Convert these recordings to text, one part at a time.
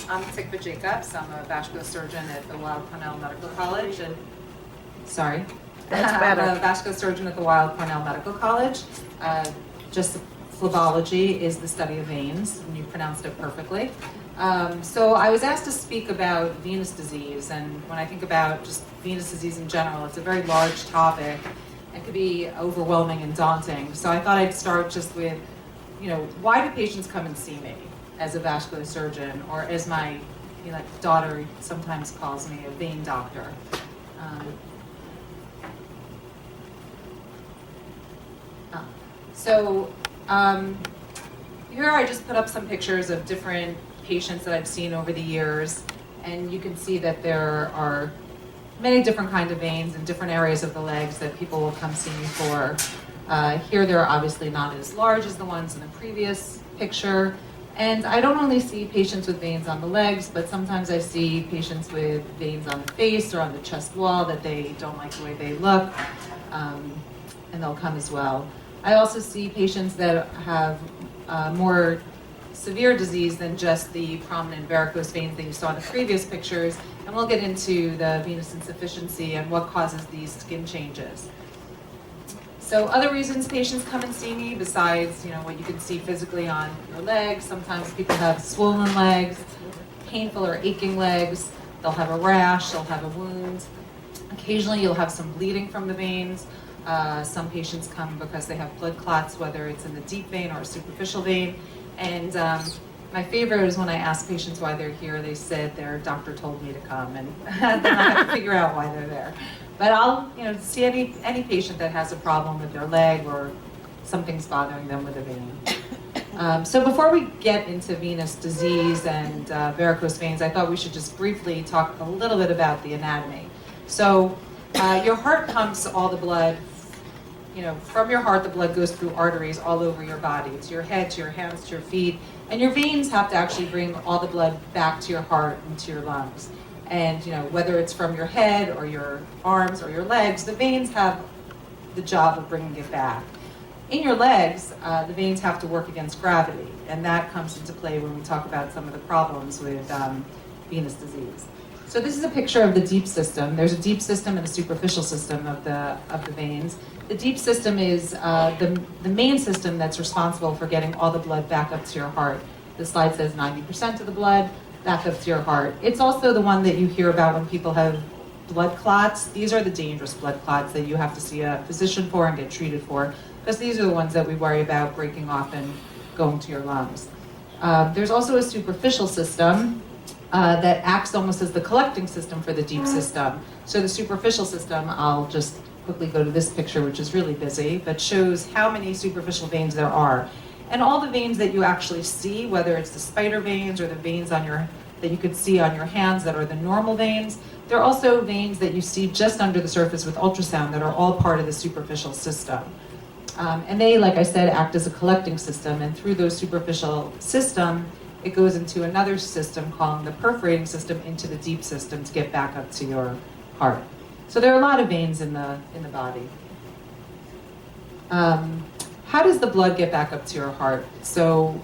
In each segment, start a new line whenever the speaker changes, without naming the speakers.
I'm Tikva Jacobs. I'm a vascular surgeon at the Weill Cornell Medical College. And sorry,
That's better.
I'm a vascular surgeon at the Weill Cornell Medical College. Just phlebology is the study of veins, and you pronounced it perfectly. So I was asked to speak about venous disease, and when I think about just venous disease in general, it's a very large topic and could be overwhelming and daunting. So I thought I'd start just with, why do patients come and see me as a vascular surgeon, or as my daughter sometimes calls me, a vein doctor? Here I just put up some pictures of different patients that I've seen over the years, and you can see that there are many different kinds of veins in different areas of the legs that people will come see me for. Here they're obviously not as large as the ones in the previous picture, and I don't only see patients with veins on the legs, but sometimes I see patients with veins on the face or on the chest wall that they don't like the way they look, and they'll come as well. I also see patients that have more severe disease than just the prominent varicose veins that you saw in the previous pictures, and we'll get into the venous insufficiency and what causes these skin changes. So other reasons patients come and see me besides what you can see physically on your legs. Sometimes people have swollen legs, painful or aching legs, they'll have a rash, they'll have a wound. Occasionally you'll have some bleeding from the veins. Some patients come because they have blood clots, whether it's in the deep vein or a superficial vein. And my favorite is when I ask patients why they're here, they said their doctor told me to come, and then I have to figure out why they're there. But I'll see any patient that has a problem with their leg or something's bothering them with a vein. So before we get into venous disease and varicose veins, I thought we should just briefly talk a little bit about the anatomy. So your heart pumps all the blood. From your heart, the blood goes through arteries all over your body, to your head, to your hands, to your feet. And your veins have to actually bring all the blood back to your heart and to your lungs. And whether it's from your head or your arms or your legs, the veins have the job of bringing it back. In your legs, the veins have to work against gravity, and that comes into play when we talk about some of the problems with venous disease. So this is a picture of the deep system. There's a deep system and a superficial system of the veins. The deep system is the main system that's responsible for getting all the blood back up to your heart. The slide says 90% of the blood back up to your heart. It's also the one that you hear about when people have blood clots. These are the dangerous blood clots that you have to see a physician for and get treated for, because these are the ones that we worry about breaking off and going to your lungs. There's also a superficial system that acts almost as the collecting system for the deep system. So the superficial system, I'll just quickly go to this picture, which is really busy, but shows how many superficial veins there are. And all the veins that you actually see, whether it's the spider veins or the veins that you could see on your hands that are the normal veins, there are also veins that you see just under the surface with ultrasound that are all part of the superficial system. And they, like I said, act as a collecting system, and through those superficial system, it goes into another system called the perforating system into the deep system to get back up to your heart. So there are a lot of veins in the body. How does the blood get back up to your heart? So,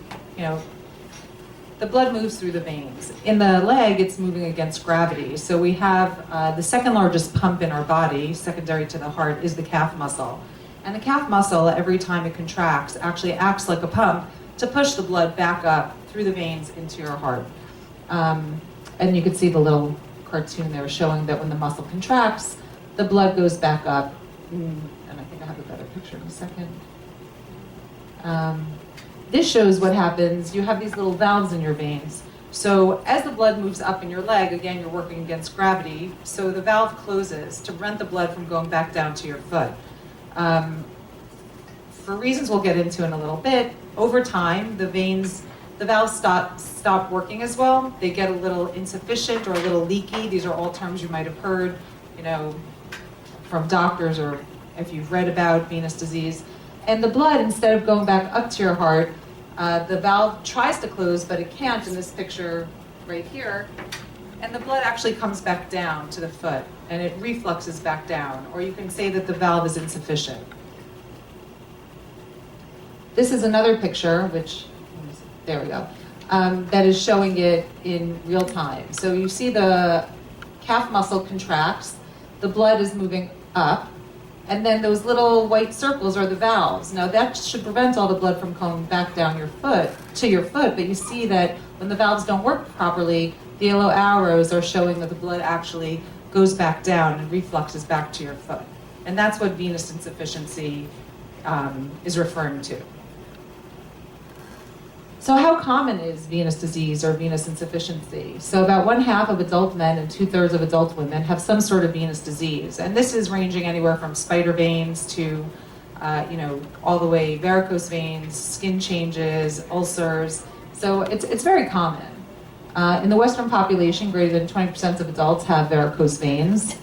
the blood moves through the veins. In the leg, it's moving against gravity. So we have the second largest pump in our body, secondary to the heart, is the calf muscle. And the calf muscle, every time it contracts, actually acts like a pump to push the blood back up through the veins into your heart. And you can see the little cartoon there showing that when the muscle contracts, the blood goes back up. And I think I have a better picture in a second. This shows what happens. You have these little valves in your veins. So as the blood moves up in your leg, again, you're working against gravity. So the valve closes to prevent the blood from going back down to your foot. For reasons we'll get into in a little bit, over time, the valves stop working as well. They get a little insufficient or a little leaky. These are all terms you might have heard, from doctors or if you've read about venous disease. And the blood, instead of going back up to your heart, the valve tries to close, but it can't in this picture right here. And the blood actually comes back down to the foot, and it refluxes back down. Or you can say that the valve is insufficient. This is another picture, which, there we go. that is showing it in real time. So you see the calf muscle contracts, the blood is moving up, and then those little white circles are the valves. Now that should prevent all the blood from coming back down your foot, but you see that when the valves don't work properly, the yellow arrows are showing that the blood actually goes back down and refluxes back to your foot. And that's what venous insufficiency is referring to. So how common is venous disease or venous insufficiency? So about 1/2 of adult men and 2/3 of adult women have some sort of venous disease. And this is ranging anywhere from spider veins to, all the way varicose veins, skin changes, ulcers. So it's very common. In the Western population, greater than 20% of adults have varicose veins.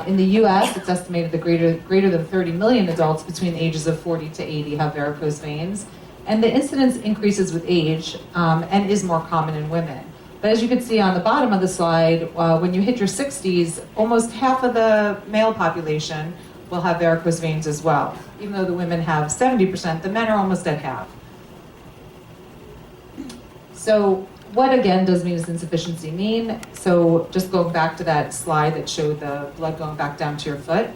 In the US, it's estimated that greater than 30 million adults between the ages of 40 to 80 have varicose veins. And the incidence increases with age and is more common in women. But as you can see on the bottom of the slide, when you hit your 60s, almost half of the male population will have varicose veins as well. Even though the women have 70%, the men are almost at half. So what again does venous insufficiency mean? So just going back to that slide that showed the blood going back down to your foot,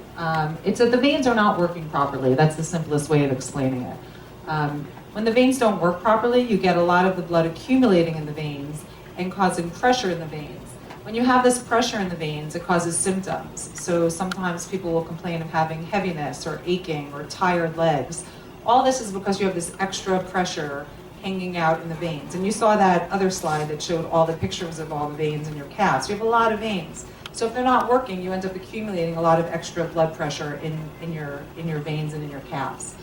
it's that the veins are not working properly. That's the simplest way of explaining it. When the veins don't work properly, you get a lot of the blood accumulating in the veins and causing pressure in the veins. When you have this pressure in the veins, it causes symptoms. So sometimes people will complain of having heaviness or aching or tired legs. All this is because you have this extra pressure hanging out in the veins. And you saw that other slide that showed all the pictures of all the veins in your calves. You have a lot of veins. So if they're not working, you end up accumulating a lot of extra blood pressure in your veins and in your calves.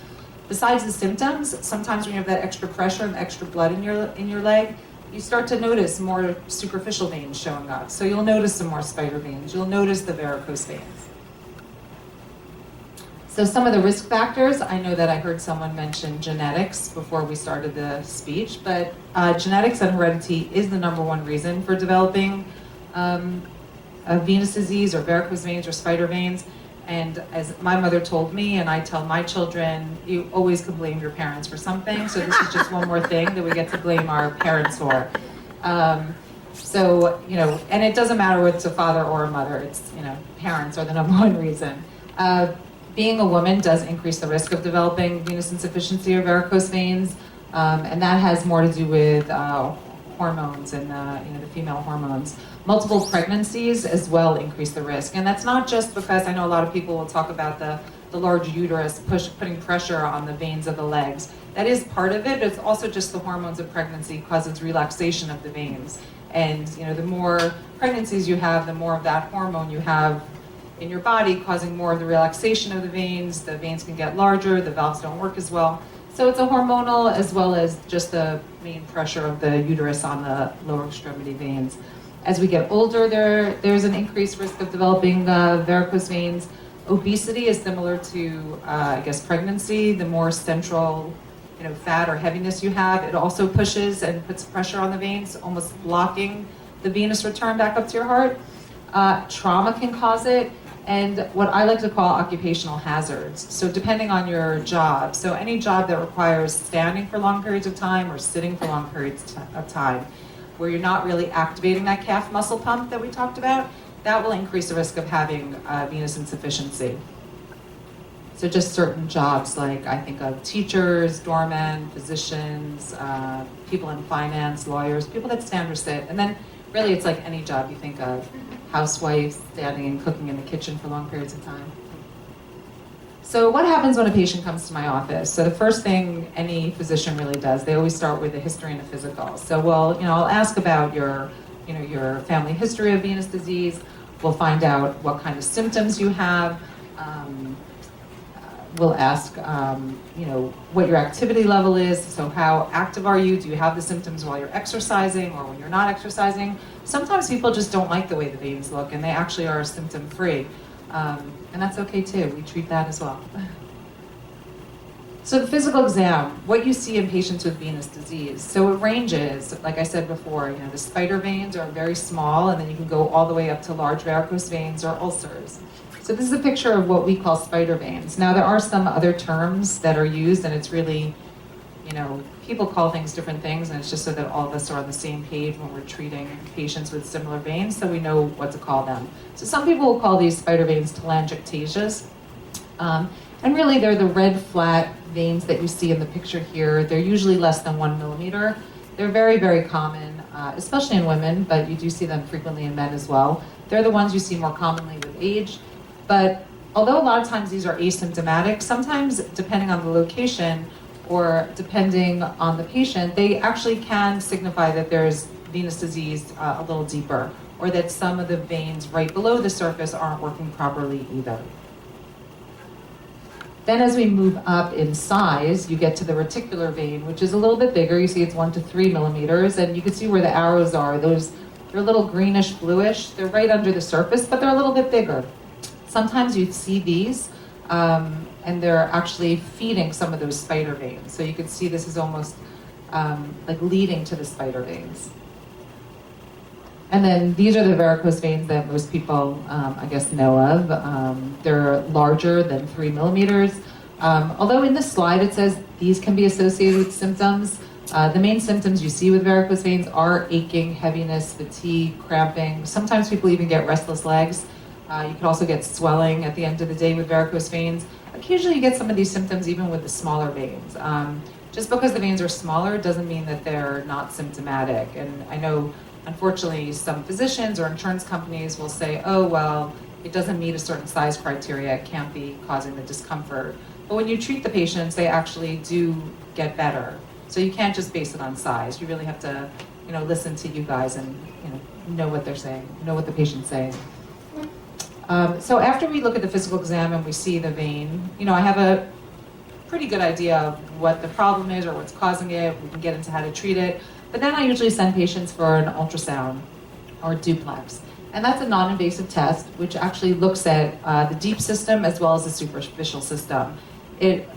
Besides the symptoms, sometimes when you have that extra pressure and extra blood in your leg, you start to notice more superficial veins showing up. So you'll notice some more spider veins. You'll notice the varicose veins. So some of the risk factors, I know that I heard someone mention genetics before we started the speech, but genetics and heredity is the #1 reason for developing a venous disease or varicose veins or spider veins. And as my mother told me, and I tell my children, you always can blame your parents for something. So this is just one more thing that we get to blame our parents for. And it doesn't matter whether it's a father or a mother, it's, parents are the #1 reason. Being a woman does increase the risk of developing venous insufficiency or varicose veins. And that has more to do with hormones and the female hormones. Multiple pregnancies as well increase the risk. And that's not just because I know a lot of people will talk about the large uterus putting pressure on the veins of the legs. That is part of it, but it's also just the hormones of pregnancy causes relaxation of the veins. And the more pregnancies you have, the more of that hormone you have in your body causing more of the relaxation of the veins can get larger, the valves don't work as well. So it's a hormonal as well as just the main pressure of the uterus on the lower extremity veins. As we get older, there's an increased risk of developing varicose veins. Obesity is similar to, pregnancy. The more central, fat or heaviness you have, it also pushes and puts pressure on the veins, almost blocking the venous return back up to your heart. Trauma can cause it, and what I like to call occupational hazards. So depending on your job, so any job that requires standing for long periods of time or sitting for long periods of time, where you're not really activating that calf muscle pump that we talked about, that will increase the risk of having venous insufficiency. So just certain jobs, like I think of teachers, doormen, physicians, people in finance, lawyers, people that stand or sit. And then really it's like any job you think of, housewives standing and cooking in the kitchen for long periods of time. So what happens when a patient comes to my office? So the first thing any physician really does, they always start with a history and a physical. So I'll ask about your family history of venous disease. We'll find out what kind of symptoms you have. We'll ask, what your activity level is. So how active are you? Do you have the symptoms while you're exercising or when you're not exercising? Sometimes people just don't like the way the veins look and they actually are symptom-free. And that's okay too, we treat that as well. So the physical exam, what you see in patients with venous disease. So it ranges, like I said before, the spider veins are very small and then you can go all the way up to large varicose veins or ulcers. So this is a picture of what we call spider veins. Now there are some other terms that are used and it's really, you know, people call things different things, and it's just so that all of us are on the same page when we're treating patients with similar veins, so we know what to call them. So some people will call these spider veins telangiectasias. And really, they're the red flat veins that you see in the picture here. They're usually less than 1 millimeter. They're very, very common, especially in women, but you do see them frequently in men as well. They're the ones you see more commonly with age. But although a lot of times these are asymptomatic, sometimes depending on the location or depending on the patient, they actually can signify that there's venous disease a little deeper, or that some of the veins right below the surface aren't working properly either. Then as we move up in size, you get to the reticular vein, which is a little bit bigger. You see it's 1 to 3 millimeters, and you can see where the arrows are. They're a little greenish, bluish. They're right under the surface, but they're a little bit bigger. Sometimes you see these, and they're actually feeding some of those spider veins. So you can see this is almost like leading to the spider veins. And then these are the varicose veins that most people, I guess, know of. They're larger than 3 millimeters. Although in this slide it says these can be associated with symptoms. The main symptoms you see with varicose veins are aching, heaviness, fatigue, cramping. Sometimes people even get restless legs. You can also get swelling at the end of the day with varicose veins. Occasionally you get some of these symptoms even with the smaller veins. Just because the veins are smaller doesn't mean that they're not symptomatic. And I know, unfortunately, some physicians or insurance companies will say, oh, well, it doesn't meet a certain size criteria, it can't be causing the discomfort. But when you treat the patients, they actually do get better. So you can't just base it on size. You really have to, you know, listen to you guys and, you know what they're saying, know what the patient's saying. So after we look at the physical exam and we see the vein, you know, I have a pretty good idea of what the problem is or what's causing it. We can get into how to treat it. But then I usually send patients for an ultrasound or duplex. And that's a non-invasive test, which actually looks at the deep system as well as the superficial system. It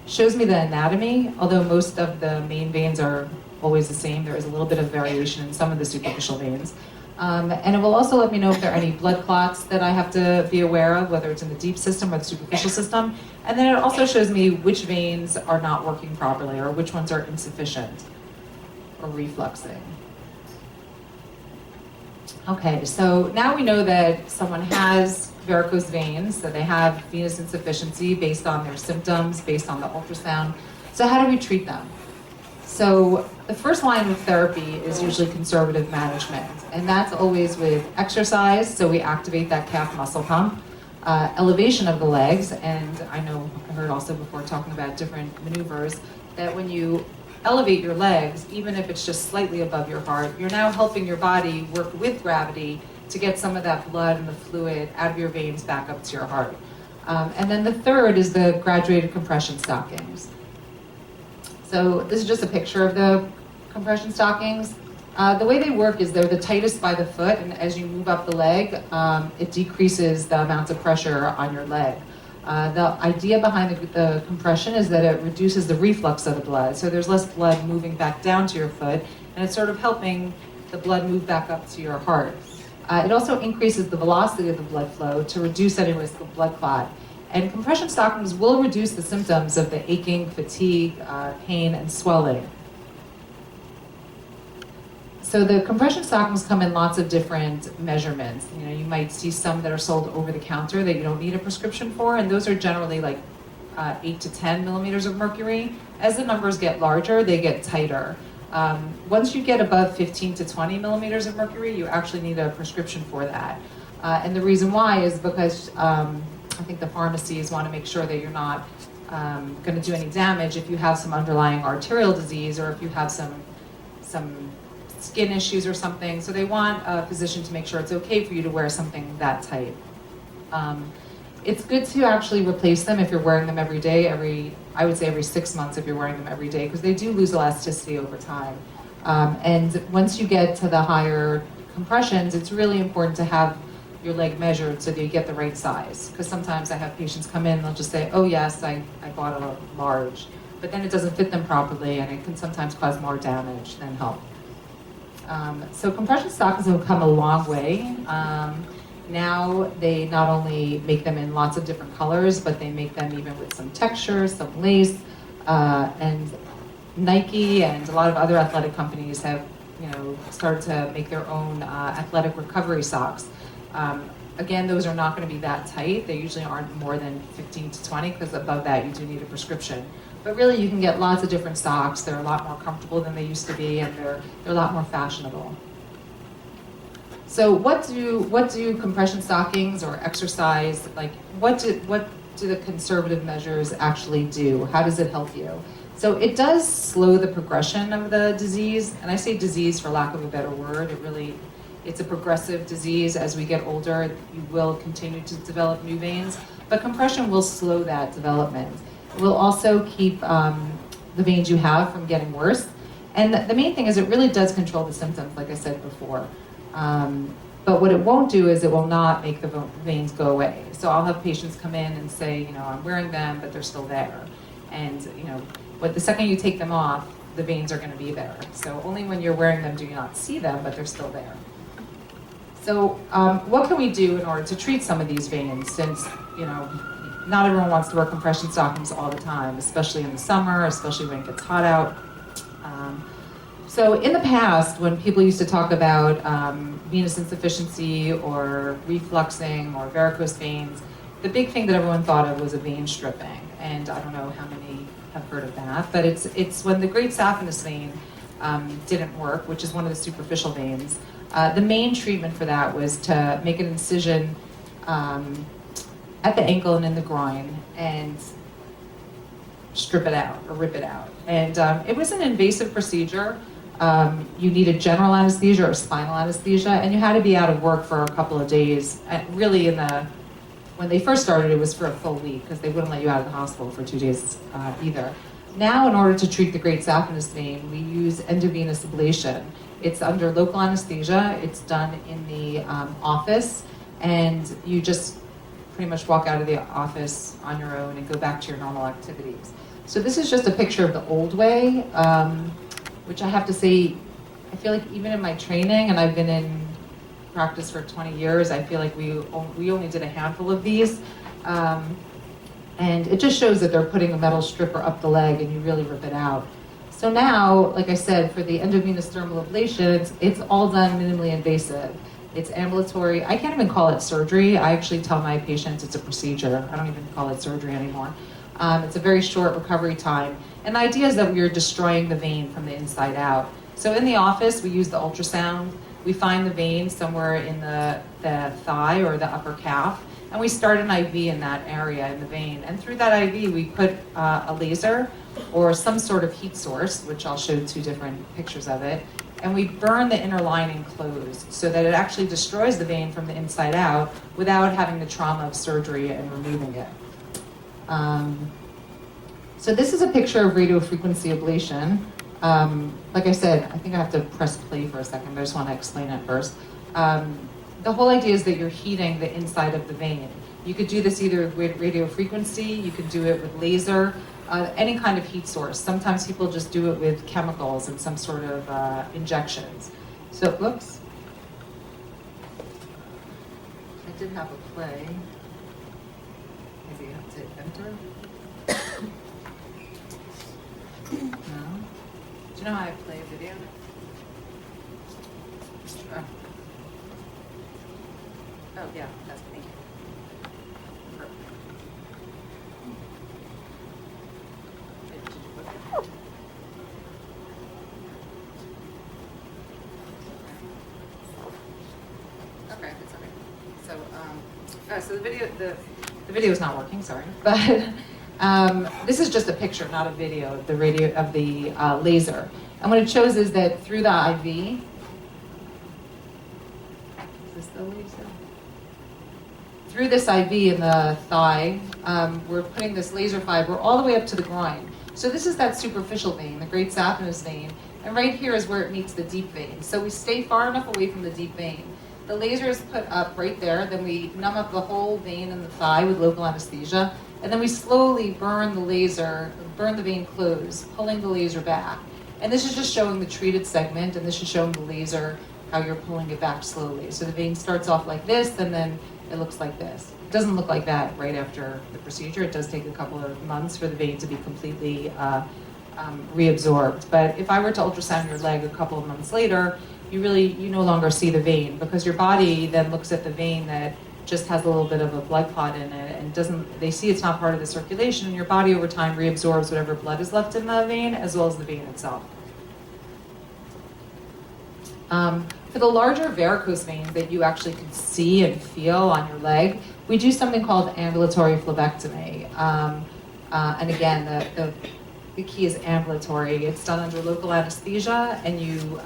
shows me the anatomy, although most of the main veins are always the same. There is a little bit of variation in some of the superficial veins. And it will also let me know if there are any blood clots that I have to be aware of, whether it's in the deep system or the superficial system. And then it also shows me which veins are not working properly or which ones are insufficient or refluxing. Okay, so now we know that someone has varicose veins, so they have venous insufficiency based on their symptoms, based on the ultrasound. So how do we treat them? So the first line of therapy is usually conservative management, and that's always with exercise, so we activate that calf muscle pump, elevation of the legs, and I know I heard also before talking about different maneuvers, that when you elevate your legs, even if it's just slightly above your heart, you're now helping your body work with gravity to get some of that blood and the fluid out of your veins back up to your heart. And then the third is the graduated compression stockings. So this is just a picture of the compression stockings. The way they work is they're the tightest by the foot, and as you move up the leg, it decreases the amount of pressure on your leg. The idea behind the compression is that it reduces the reflux of the blood, so there's less blood moving back down to your foot, and it's sort of helping the blood move back up to your heart. It also increases the velocity of the blood flow to reduce any risk of blood clot. And compression stockings will reduce the symptoms of the aching, fatigue, pain, and swelling. So the compression stockings come in lots of different measurements. You know, you might see some that are sold over the counter that you don't need a prescription for, and those are generally like 8 to 10 millimeters of mercury. As the numbers get larger, they get tighter. Once you get above 15 to 20 millimeters of mercury, you actually need a prescription for that. And the reason why is because I think the pharmacies want to make sure that you're not going to do any damage if you have some underlying arterial disease or if you have some skin issues or something. So they want a physician to make sure it's okay for you to wear something that tight. It's good to actually replace them if you're wearing them every day, I would say every 6 months if you're wearing them every day, because they do lose elasticity over time. And once you get to the higher compressions, it's really important to have your leg measured so that you get the right size. Because sometimes I have patients come in and they'll just say, oh yes, I bought a large, but then it doesn't fit them properly and it can sometimes cause more damage than help. So compression stockings have come a long way. Now they not only make them in lots of different colors, but they make them even with some texture, some lace, and Nike and a lot of other athletic companies have, started to make their own athletic recovery socks. Again, those are not going to be that tight. They usually aren't more than 15 to 20, because above that you do need a prescription. But really, you can get lots of different socks. They're a lot more comfortable than they used to be, and they're a lot more fashionable. So what do compression stockings or exercise, like what do the conservative measures actually do? How does it help you? So it does slow the progression of the disease, and I say disease for lack of a better word. It's a progressive disease. As we get older, you will continue to develop new veins, but compression will slow that development. It will also keep the veins you have from getting worse. And the main thing is it really does control the symptoms, like I said before. But what it won't do is it will not make the veins go away. So I'll have patients come in and say, I'm wearing them, but they're still there. And but the second you take them off, the veins are going to be there. So only when you're wearing them do you not see them, but they're still there. So what can we do in order to treat some of these veins, since not everyone wants to wear compression stockings all the time, especially in the summer, especially when it gets hot out. So in the past, when people used to talk about venous insufficiency or refluxing or varicose veins, the big thing that everyone thought of was a vein stripping. And I don't know how many have heard of that, but it's when the great saphenous vein didn't work, which is one of the superficial veins. The main treatment for that was to make an incision at the ankle and in the groin and strip it out or rip it out. And it was an invasive procedure. You needed general anesthesia or spinal anesthesia, and you had to be out of work for a couple of days. Really, when they first started, it was for a full week, because they wouldn't let you out of the hospital for 2 days either. Now, in order to treat the great saphenous vein, we use endovenous ablation. It's under local anesthesia. It's done in the office, and you just pretty much walk out of the office on your own and go back to your normal activities. So this is just a picture of the old way, which I have to say, I feel like even in my training, and I've been in practice for 20 years, I feel like we only did a handful of these. And it just shows that they're putting a metal stripper up the leg and you really rip it out. So now, like I said, for the endovenous thermal ablation, it's all done minimally invasive. It's ambulatory. I can't even call it surgery. I actually tell my patients it's a procedure. I don't even call it surgery anymore. It's a very short recovery time. And the idea is that we are destroying the vein from the inside out. So in the office, we use the ultrasound. We find the vein somewhere in the thigh or the upper calf, and we start an IV in that area in the vein. And through that IV, we put a laser or some sort of heat source, which I'll show 2 different pictures of it, and we burn the inner lining closed so that it actually destroys the vein from the inside out without having the trauma of surgery and removing it. So this is a picture of radiofrequency ablation. Like I said, I think I have to press play for a second, but I just want to explain it first. The whole idea is that you're heating the inside of the vein. You could do this either with radiofrequency, you could do it with laser, any kind of heat source. Sometimes people just do it with chemicals and some sort of injections. So, whoops. I did have a play. Maybe you have to enter. No? Do you know how I play a video? Sure. Oh, yeah, that's me. Perfect. Okay, it's okay. So the video is not working, sorry, but this is just a picture, not a video of the laser. And what it shows is that through the IV, is this the laser? Through this IV in the thigh, we're putting this laser fiber all the way up to the groin. So this is that superficial vein, the great saphenous vein, and right here is where it meets the deep vein. So we stay far enough away from the deep vein. The laser is put up right there, then we numb up the whole vein in the thigh with local anesthesia, and then we slowly burn the vein closed, pulling the laser back. And this is just showing the treated segment, and this is showing the laser, how you're pulling it back slowly. So the vein starts off like this, and then it looks like this. It doesn't look like that right after the procedure. It does take a couple of months for the vein to be completely reabsorbed. But if I were to ultrasound your leg a couple of months later, you no longer see the vein, because your body then looks at the vein that just has a little bit of a blood clot in it and they see it's not part of the circulation, and your body over time reabsorbs whatever blood is left in the vein as well as the vein itself. For the larger varicose veins that you actually can see and feel on your leg, we do something called ambulatory phlebectomy. And again, the key is ambulatory. It's done under local anesthesia, and you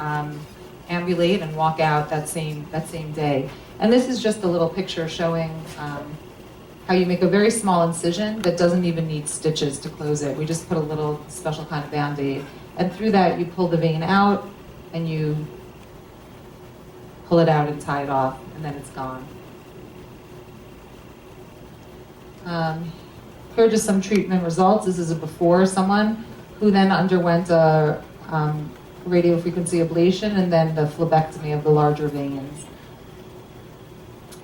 ambulate and walk out that same day. And this is just a little picture showing how you make a very small incision that doesn't even need stitches to close it. We just put a little special kind of Band-Aid. And through that, you pull the vein out, and you pull it out and tie it off, and then it's gone. Here are just some treatment results. This is a before, someone who then underwent a radiofrequency ablation and then the phlebectomy of the larger veins.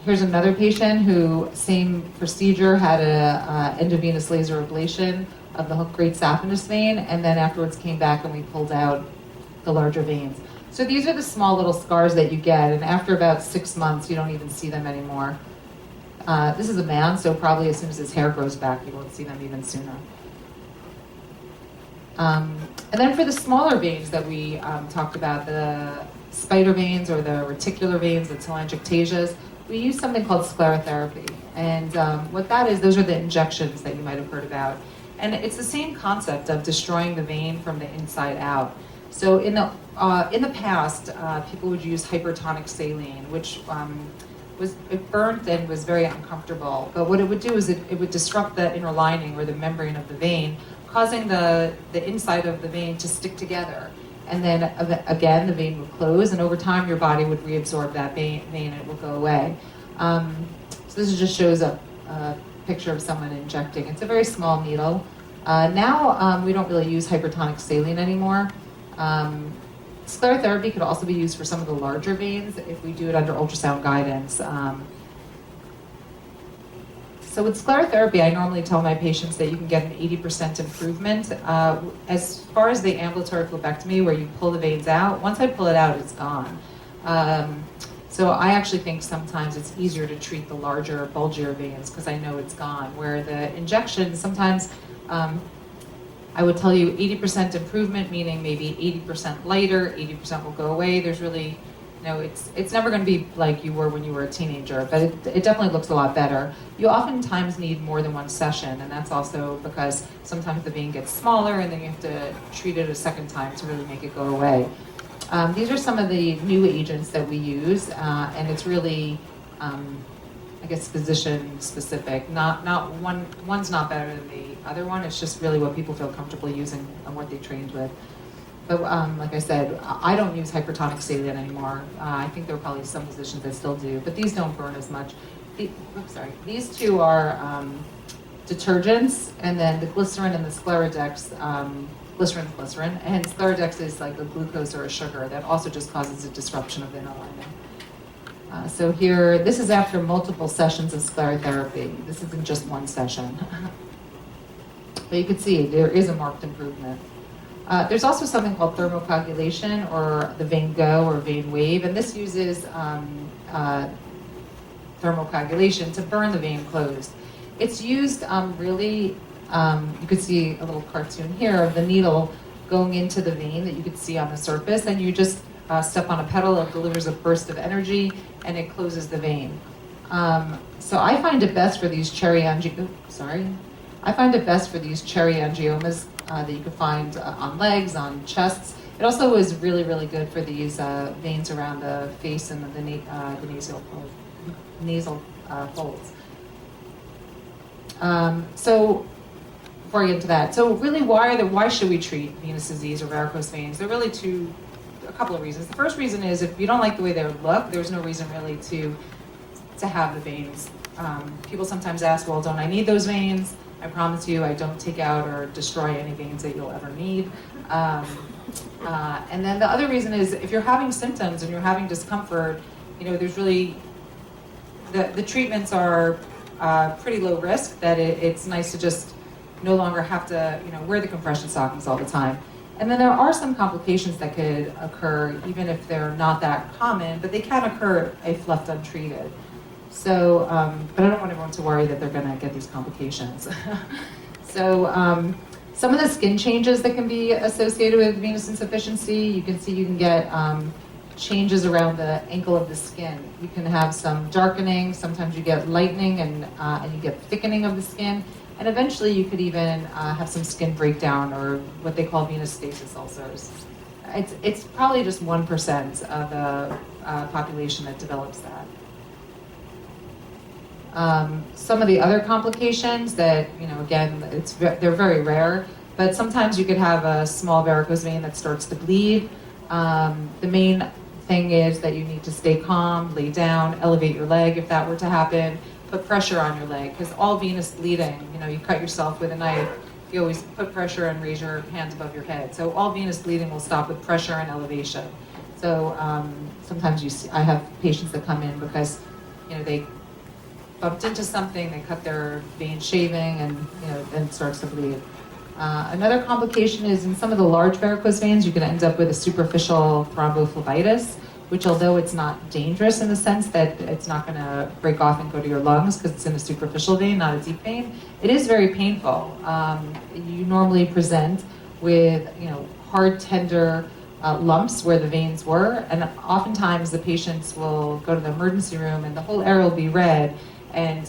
Here's another patient who, same procedure, had a endovenous laser ablation of the great saphenous vein, and then afterwards came back and we pulled out the larger veins. So these are the small little scars that you get, and after about 6 months, you don't even see them anymore. This is a man, so probably as soon as his hair grows back, you won't see them even sooner. And then for the smaller veins that we talked about, the spider veins or the reticular veins, the telangiectasias, we use something called sclerotherapy. And what that is, those are the injections that you might have heard about. And it's the same concept of destroying the vein from the inside out. So in the past, people would use hypertonic saline, which it burnt and was very uncomfortable. But what it would do is it would disrupt the inner lining or the membrane of the vein, causing the inside of the vein to stick together. And then again, the vein would close, and over time your body would reabsorb that vein and it will go away. So this just shows a picture of someone injecting. It's a very small needle. Now we don't really use hypertonic saline anymore. Sclerotherapy could also be used for some of the larger veins if we do it under ultrasound guidance. So with sclerotherapy, I normally tell my patients that you can get an 80% improvement. As far as the ambulatory phlebectomy, where you pull the veins out, once I pull it out, it's gone. So I actually think sometimes it's easier to treat the larger, bulgier veins because I know it's gone. Where the injection, sometimes I would tell you 80% improvement, meaning maybe 80% lighter, 80% will go away. There's really, it's never going to be like you were when you were a teenager, but it definitely looks a lot better. You oftentimes need more than one session, and that's also because sometimes the vein gets smaller and then you have to treat it a second time to really make it go away. These are some of the new agents that we use, and it's really, I guess, physician specific. Not one's not better than the other one. It's just really what people feel comfortable using and what they trained with. But like I said, I don't use hypertonic saline anymore. I think there are probably some physicians that still do, but these don't burn as much. These two are detergents, and then the glycerin and the Sclerodex, glycerin, and Sclerodex is like a glucose or a sugar that also just causes a disruption of the inner lining. So here, this is after multiple sessions of sclerotherapy. This isn't just one session. But you can see there is a marked improvement. There's also something called thermopopulation, or the vein go or vein wave, and this uses thermopopulation to burn the vein closed. It's used really, you could see a little cartoon here of the needle going into the vein that you could see on the surface, and you just step on a pedal, it delivers a burst of energy, and it closes the vein. So I find it best for these I find it best for these cherry angiomas that you can find on legs, on chests. It also is really, really good for these veins around the face and the nasal folds. So before I get into that, so really why should we treat venous disease or varicose veins? There are really a couple of reasons. The first reason is if you don't like the way they look, there's no reason really to have the veins. People sometimes ask, well, don't I need those veins? I promise you I don't take out or destroy any veins that you'll ever need. And then the other reason is if you're having symptoms and you're having discomfort, there's really, the treatments are pretty low risk, that it's nice to just no longer have to, wear the compression stockings all the time. And then there are some complications that could occur, even if they're not that common, but they can occur if left untreated. So, but I don't want everyone to worry that they're going to get these complications. So, some of the skin changes that can be associated with venous insufficiency, you can see you can get changes around the ankle of the skin. You can have some darkening, sometimes you get lightening and you get thickening of the skin, and eventually you could even have some skin breakdown or what they call venous stasis ulcers. It's probably just 1% of the population that develops that. Some of the other complications that, again, they're very rare, but sometimes you could have a small varicose vein that starts to bleed. The main thing is that you need to stay calm, lay down, elevate your leg if that were to happen, put pressure on your leg, because all venous bleeding, you cut yourself with a knife, you always put pressure and raise your hands above your head. So all venous bleeding will stop with pressure and elevation. So sometimes I have patients that come in because, they bumped into something, they cut their vein shaving, and then it starts to bleed. Another complication is in some of the large varicose veins, you can end up with a superficial thrombophlebitis, which, although it's not dangerous in the sense that it's not going to break off and go to your lungs because it's in a superficial vein, not a deep vein, it is very painful. You normally present with hard, tender lumps where the veins were, and oftentimes the patients will go to the emergency room and the whole area will be red. And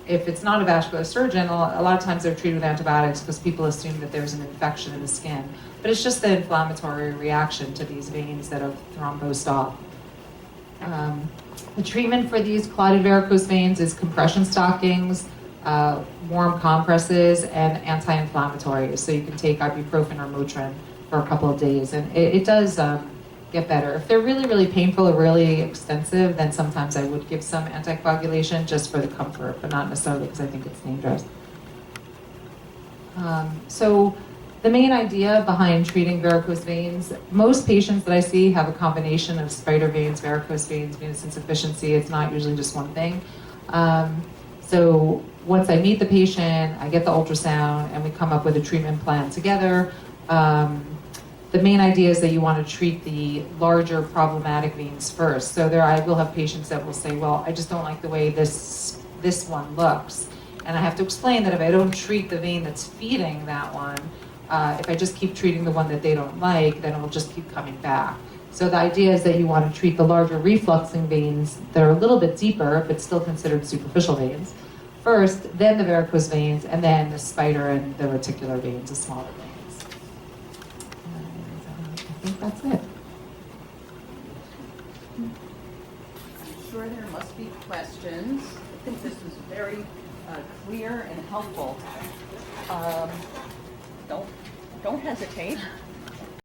if it's not a vascular surgeon, a lot of times they're treated with antibiotics because people assume that there's an infection in the skin. But it's just the inflammatory reaction to these veins that have thrombosed off. The treatment for these clotted varicose veins is compression stockings, warm compresses, and anti-inflammatories. So you can take ibuprofen or Motrin for a couple of days, and it does get better. If they're really, really painful or really extensive, then sometimes I would give some anticoagulation just for the comfort, but not necessarily because I think it's dangerous. So the main idea behind treating varicose veins, most patients that I see have a combination of spider veins, varicose veins, venous insufficiency. It's not usually just one thing. So once I meet the patient, I get the ultrasound, and we come up with a treatment plan together. The main idea is that you want to treat the larger problematic veins first. So I will have patients that will say, well, I just don't like the way this one looks. And I have to explain that if I don't treat the vein that's feeding that one, if I just keep treating the one that they don't like, then it will just keep coming back. So the idea is that you want to treat the larger refluxing veins that are a little bit deeper, but still considered superficial veins first, then the varicose veins, and then the spider and the reticular veins, the smaller veins. I think that's it.
I'm sure there must be questions. I think this is very clear and helpful. Don't hesitate.